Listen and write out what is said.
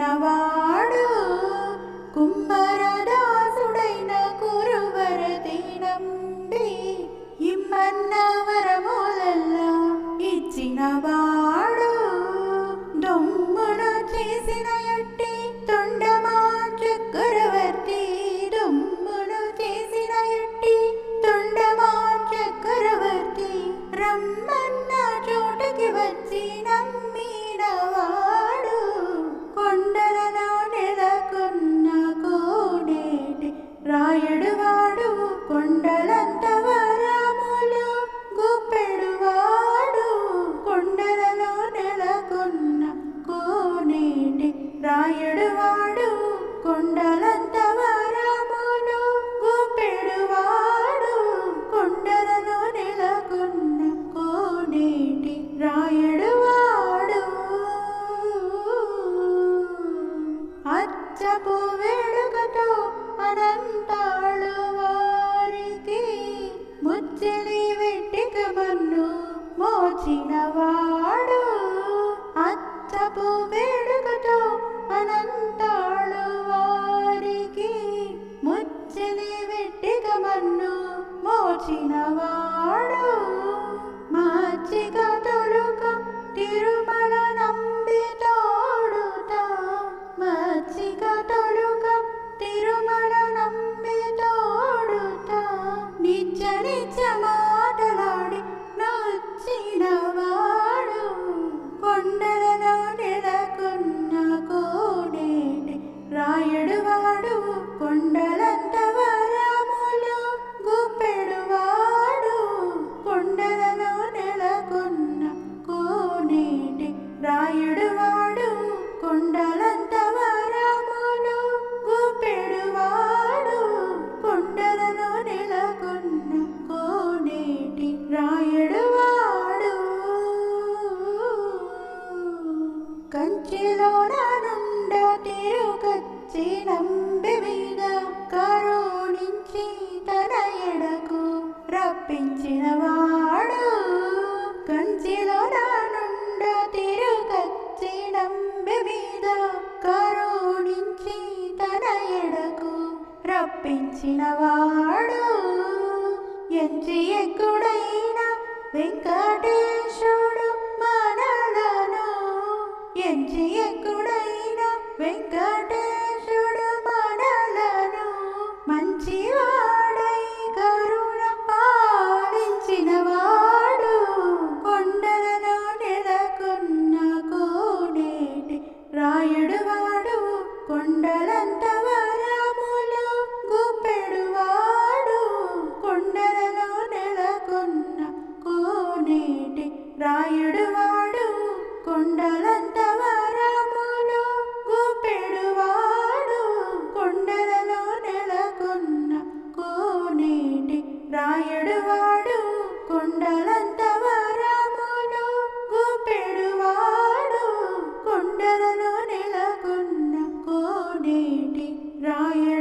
ఇచ్చినవాడు కుమ్మరదాసుడైన కురువరది నంబి ఇమ్మన్న వరములల్లా ఇచ్చినవాడు దొమ్మును చేసిన ఎట్టి తొండమా చక్రవర్తి దొమ్మును చేసిన ఎట్టి తొండమా చక్రవర్తి రమ్మన్న చోటుకి వచ్చి నమ్మినవాడు కొండలలో నెలకొన్న కోనేటి రాయుడువాడు కొండలంత వరములు గుప్పెడువాడు కొండలలో నెలకొన్న కోనేటి రాయుడువాడు కొండలంత వరములు గుప్పెడువాడు కొండలలో నెలకొన్న కోనేటి రాయుడువాడు అచ్చపు వేడుకతో అనంతాళు వారికి ముచ్చిలి వెట్టిక మన్ను మోచినవాడు అచ్చపు వేడుకతో అనంతాళు వారికి ముచ్చిలి వెట్టిక మన్ను మోచినవాడు మచ్చిక తొలుక తిరుమల నంబి తోడుతా మచ్చిక తొలుక తిరుమల నంబి తోడుతా నిత్య నిత్య మాటలాడి నచ్చినవాడు కొండలలో నెలకొన్న కోనేటి రాయుడువాడు కొండలంత వరములు గుప్పెడువాడు కొండలలో నెలకొన్న కోనేటి రాయుడువాడు కొండలంత వరములు గుప్పెడువాడు కొండలలో నెలకొన్న కోనేటి రాయుడువాడు కంచిలోన నుండ తిరుగచ్చి నంబి మీద కరుణించి తన ఎడకు రప్పించినవాడు కంచిలోన నుండ తిరుగచ్చి నంబి మీద కరుణించి తన ఎడకు రప్పించినవాడు ఎంచి ఎక్కుడైన వెంకటేశుడు మనలను ఎంచి ఎక్కుడైన వెంకటేశుడు మనలను మంచివాడై కరుణ పాలించినవాడు కొండలలో నెలకొన్న కోనేటి రాయుడువాడు కొండలంత వరములు గుప్పెడువాడు కొండలలో నెలకొన్న కోనేటి రాయుడువాడు కొండలంత వరములు గుప్పెడువాడు కొండలలో నెలకొన్న కోనేటి రాయుడువాడు కొండలంత వరములు గుప్పెడువాడు కొండలలో నెలకొన్న కోనేటి రాయుడు